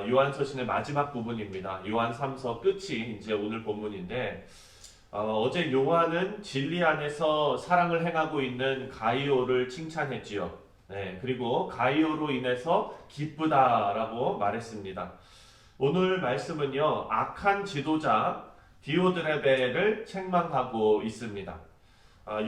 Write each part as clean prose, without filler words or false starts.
요한서신의 마지막 부분입니다. 요한 3서 끝이 이제 오늘 본문인데 어제 요한은 진리 안에서 사랑을 행하고 있는 가이오를 칭찬했지요. 네, 그리고 가이오로 인해서 기쁘다라고 말했습니다. 오늘 말씀은요, 악한 지도자 디오드레베를 책망하고 있습니다.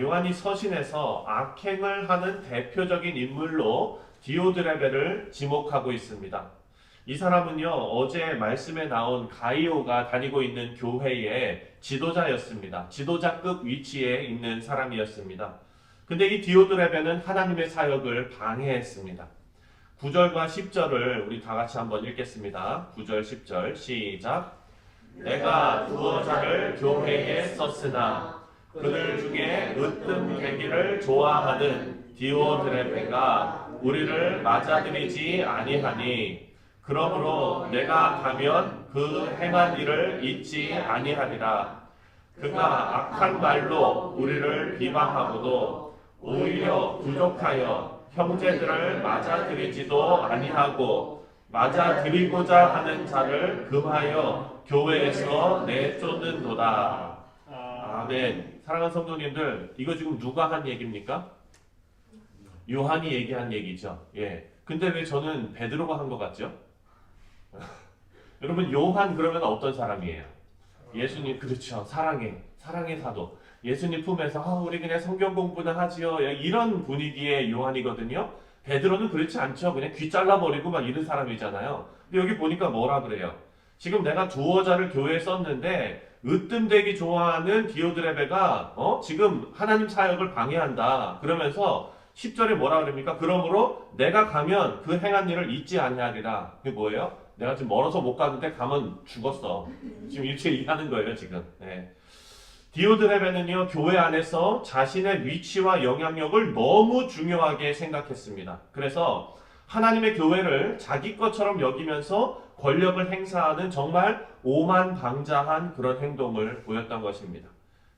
요한이 서신에서 악행을 하는 대표적인 인물로 디오드레베를 지목하고 있습니다. 이 사람은요, 어제 말씀에 나온 가이오가 다니고 있는 교회의 지도자였습니다. 지도자급 위치에 있는 사람이었습니다. 근데 이 디오드레베는 하나님의 사역을 방해했습니다. 9절과 10절을 우리 다 같이 한번 읽겠습니다. 9절, 10절 시작. 내가 두어 자를 교회에 썼으나 그들 중에 으뜸되기를 좋아하는 디오드레베가 우리를 맞아들이지 아니하니 그러므로 내가 가면 그 행한 일을 잊지 아니하리라. 그가 악한 말로 우리를 비방하고도 오히려 부족하여 형제들을 맞아들이지도 아니하고 맞아들이고자 하는 자를 금하여 교회에서 내쫓는도다. 아멘. 사랑하는 성도님들, 이거 지금 누가 한 얘기입니까? 요한이 얘기한 얘기죠. 예. 근데 왜 저는 베드로가 한 것 같죠? 여러분, 요한 그러면 어떤 사람이에요? 예수님, 그렇죠. 사랑의 사도. 예수님 품에서 우리 그냥 성경 공부나 하지요. 이런 분위기의 요한이거든요. 베드로는 그렇지 않죠. 그냥 귀 잘라버리고 막 이런 사람이잖아요. 근데 여기 보니까 뭐라 그래요? 지금 내가 두어 자를 교회에 썼는데 으뜸되기 좋아하는 디오드레베가 지금 하나님 사역을 방해한다. 그러면서 10절에 뭐라 그럽니까? 그러므로 내가 가면 그 행한 일을 잊지 아니하리라. 그게 뭐예요? 내가 지금 멀어서 못 가는데 가면 죽었어. 지금 이렇게 얘기하는 거예요, 지금. 네. 디오드레베는요, 교회 안에서 자신의 위치와 영향력을 너무 중요하게 생각했습니다. 그래서 하나님의 교회를 자기 것처럼 여기면서 권력을 행사하는 정말 오만방자한 그런 행동을 보였던 것입니다.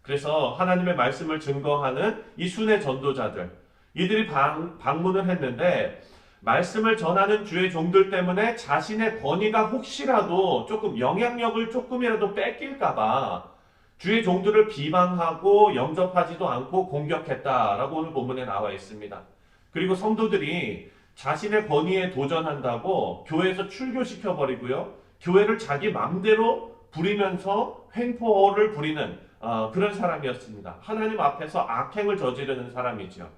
그래서 하나님의 말씀을 증거하는 이 순회 전도자들, 이들이 방문을 했는데 말씀을 전하는 주의 종들 때문에 자신의 권위가 혹시라도 조금 영향력을 조금이라도 뺏길까봐 주의 종들을 비방하고 영접하지도 않고 공격했다라고 오늘 본문에 나와 있습니다. 그리고 성도들이 자신의 권위에 도전한다고 교회에서 출교시켜버리고요. 교회를 자기 맘대로 부리면서 횡포를 부리는 그런 사람이었습니다. 하나님 앞에서 악행을 저지르는 사람이죠.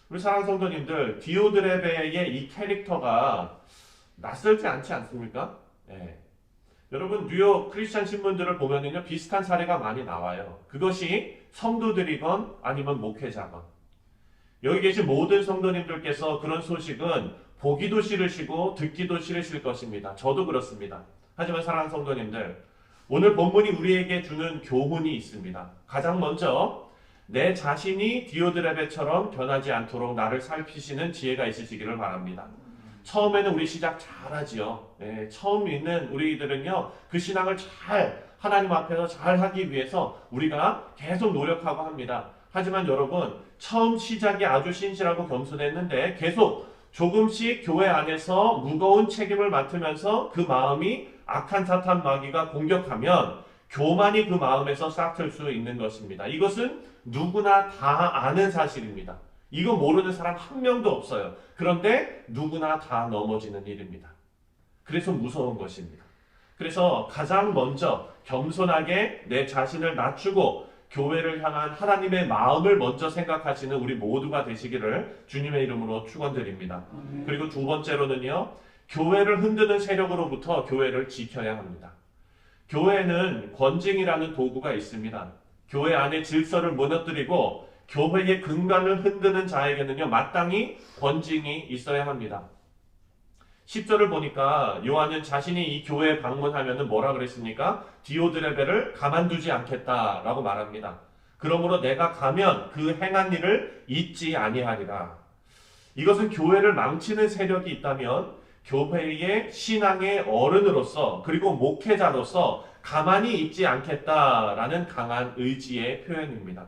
우리 사랑하는 성도님들, 디오드레베의 이 캐릭터가 낯설지 않지 않습니까? 네. 여러분, 뉴욕 크리스찬 신문들을 보면은요, 비슷한 사례가 많이 나와요. 그것이 성도들이건 아니면 목회자건. 여기 계신 모든 성도님들께서 그런 소식은 보기도 싫으시고 듣기도 싫으실 것입니다. 저도 그렇습니다. 하지만 사랑하는 성도님들, 오늘 본문이 우리에게 주는 교훈이 있습니다. 가장 먼저 내 자신이 디오드레베처럼 변하지 않도록 나를 살피시는 지혜가 있으시기를 바랍니다. 처음에는 우리 시작 잘하지요. 네, 처음 있는 우리들은요, 그 신앙을 잘 하나님 앞에서 잘 하기 위해서 우리가 계속 노력하고 합니다. 하지만 여러분, 처음 시작이 아주 신실하고 겸손했는데 계속 조금씩 교회 안에서 무거운 책임을 맡으면서 그 마음이 악한 사탄 마귀가 공격하면 교만이 그 마음에서 싹틀 수 있는 것입니다. 이것은 누구나 다 아는 사실입니다. 이거 모르는 사람 한 명도 없어요. 그런데 누구나 다 넘어지는 일입니다. 그래서 무서운 것입니다. 그래서 가장 먼저 겸손하게 내 자신을 낮추고 교회를 향한 하나님의 마음을 먼저 생각하시는 우리 모두가 되시기를 주님의 이름으로 축원드립니다. 그리고 두 번째로는요, 교회를 흔드는 세력으로부터 교회를 지켜야 합니다. 교회는 권징이라는 도구가 있습니다. 교회 안에 질서를 무너뜨리고 교회의 근간을 흔드는 자에게는요, 마땅히 권징이 있어야 합니다. 10절을 보니까 요한은 자신이 이 교회에 방문하면 뭐라 그랬습니까? 디오드레베를 가만두지 않겠다라고 말합니다. 그러므로 내가 가면 그 행한 일을 잊지 아니하리라. 이것은 교회를 망치는 세력이 있다면 교회의 신앙의 어른으로서 그리고 목회자로서 가만히 있지 않겠다라는 강한 의지의 표현입니다.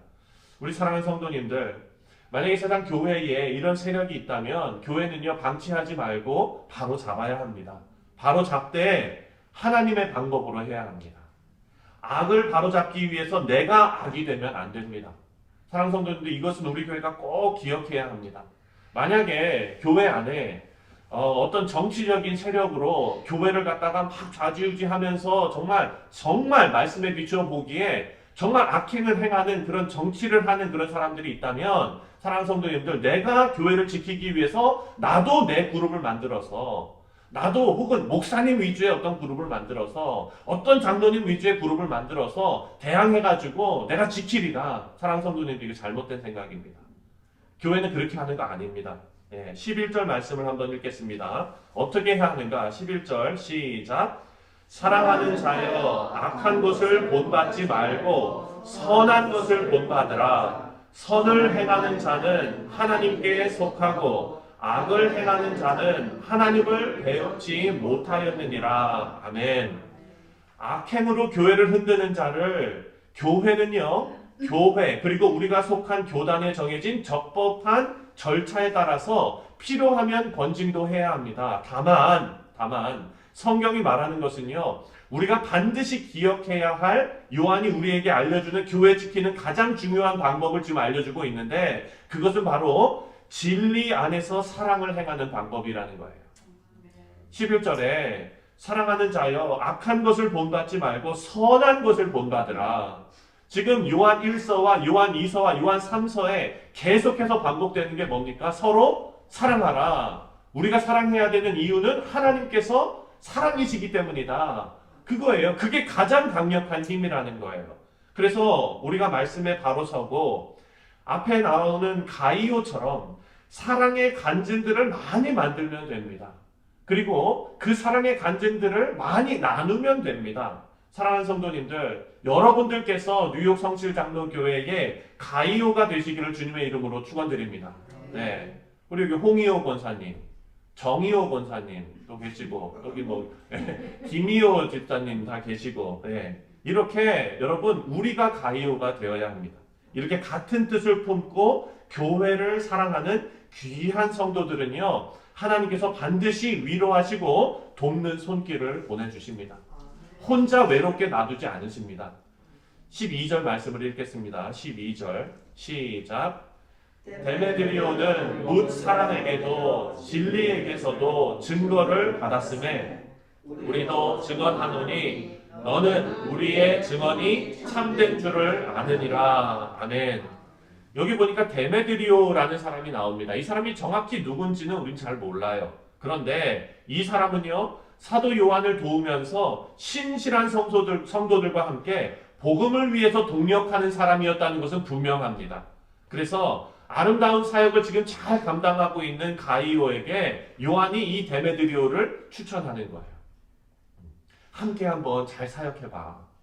우리 사랑하는 성도님들, 만약에 세상 교회에 이런 세력이 있다면 교회는요, 방치하지 말고 바로 잡아야 합니다. 바로잡되 하나님의 방법으로 해야 합니다. 악을 바로잡기 위해서 내가 악이 되면 안 됩니다. 사랑하는 성도님들, 이것은 우리 교회가 꼭 기억해야 합니다. 만약에 교회 안에 어떤 정치적인 세력으로 교회를 갖다가 막 좌지우지하면서 정말 말씀에 비추어 보기에 정말 악행을 행하는 그런 정치를 하는 그런 사람들이 있다면, 사랑하는 성도님들, 내가 교회를 지키기 위해서 나도 내 그룹을 만들어서, 나도 혹은 목사님 위주의 어떤 그룹을 만들어서, 어떤 장로님 위주의 그룹을 만들어서 대항해가지고 내가 지키리라. 사랑하는 성도님들, 이거 잘못된 생각입니다. 교회는 그렇게 하는 거 아닙니다. 11절 말씀을 한번 읽겠습니다. 어떻게 해야 하는가? 11절 시작. 사랑하는 자여, 악한 것을 본받지 말고 선한 것을 본받으라. 선을 행하는 자는 하나님께 속하고 악을 행하는 자는 하나님을 배우지 못하였느니라. 아멘. 악행으로 교회를 흔드는 자를, 교회는요, 교회 그리고 우리가 속한 교단에 정해진 적법한 절차에 따라서 필요하면 권징도 해야 합니다. 다만 성경이 말하는 것은요, 우리가 반드시 기억해야 할, 요한이 우리에게 알려주는 교회 지키는 가장 중요한 방법을 지금 알려주고 있는데, 그것은 바로 진리 안에서 사랑을 행하는 방법이라는 거예요. 11절에 사랑하는 자여, 악한 것을 본받지 말고 선한 것을 본받으라. 지금 요한 1서와 요한 2서와 요한 3서에 계속해서 반복되는 게 뭡니까? 서로 사랑하라. 우리가 사랑해야 되는 이유는 하나님께서 사랑이시기 때문이다. 그거예요. 그게 가장 강력한 힘이라는 거예요. 그래서 우리가 말씀에 바로 서고 앞에 나오는 가이오처럼 사랑의 간증들을 많이 만들면 됩니다. 그리고 그 사랑의 간증들을 많이 나누면 됩니다. 사랑하는 성도님들, 여러분들께서 뉴욕 성실장로교회의 가이오가 되시기를 주님의 이름으로 축원드립니다. 네, 우리 여기 홍희호 권사님, 정희호 권사님 또 계시고, 여기 김희호 집사님 다 계시고, 네, 이렇게 여러분 우리가 가이오가 되어야 합니다. 이렇게 같은 뜻을 품고 교회를 사랑하는 귀한 성도들은요, 하나님께서 반드시 위로하시고 돕는 손길을 보내주십니다. 혼자 외롭게 놔두지 않으십니다. 12절 말씀을 읽겠습니다. 12절 시작. 데메드리오는 뭇 사람에게도 진리에게서도 증거를 받았음에 우리도 증언하노니 너는 우리의 증언이 참된 줄을 아느니라. 아멘. 여기 보니까 데메드리오라는 사람이 나옵니다. 이 사람이 정확히 누군지는 우린 잘 몰라요. 그런데 이 사람은요, 사도 요한을 도우면서 신실한 성도들과 함께 복음을 위해서 동력하는 사람이었다는 것은 분명합니다. 그래서 아름다운 사역을 지금 잘 감당하고 있는 가이오에게 요한이 이 데메드리오를 추천하는 거예요. 함께 한번 잘 사역해봐.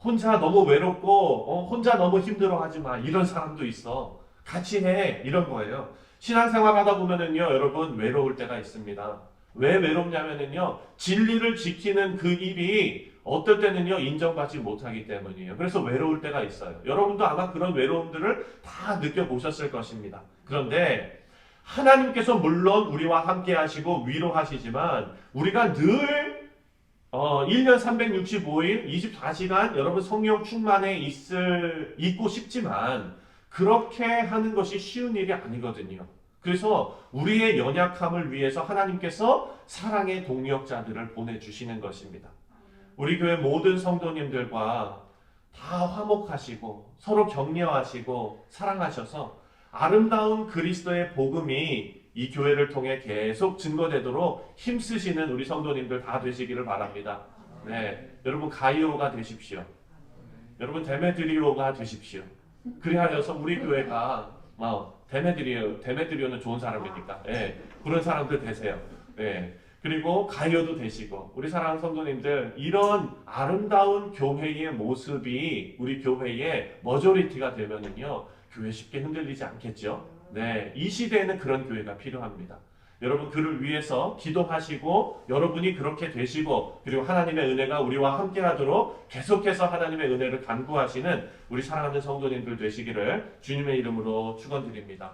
혼자 너무 외롭고 혼자 너무 힘들어하지 마. 이런 사람도 있어. 같이 해. 이런 거예요. 신앙생활 하다 보면은요, 여러분 외로울 때가 있습니다. 왜 외롭냐면은요, 진리를 지키는 그 일이 어떨 때는요 인정받지 못하기 때문이에요. 그래서 외로울 때가 있어요. 여러분도 아마 그런 외로움들을 다 느껴보셨을 것입니다. 그런데 하나님께서 물론 우리와 함께 하시고 위로하시지만 우리가 늘 1년 365일 24시간 여러분 성령 충만에 있고 싶지만 그렇게 하는 것이 쉬운 일이 아니거든요. 그래서 우리의 연약함을 위해서 하나님께서 사랑의 동력자들을 보내주시는 것입니다. 우리 교회 모든 성도님들과 다 화목하시고 서로 격려하시고 사랑하셔서 아름다운 그리스도의 복음이 이 교회를 통해 계속 증거되도록 힘쓰시는 우리 성도님들 다 되시기를 바랍니다. 네, 여러분 가이오가 되십시오. 여러분 데메드리오가 되십시오. 그리하여서 우리 교회가 데메드리오는 좋은 사람이니까 그런 사람들 되세요. 그리고 가이오도 되시고 우리 사랑하는 성도님들 이런 아름다운 교회의 모습이 우리 교회의 머저리티가 되면은요 교회 쉽게 흔들리지 않겠죠. 이 시대에는 그런 교회가 필요합니다. 여러분 그를 위해서 기도하시고 여러분이 그렇게 되시고 그리고 하나님의 은혜가 우리와 함께 하도록 계속해서 하나님의 은혜를 간구하시는 우리 사랑하는 성도님들 되시기를 주님의 이름으로 축원드립니다.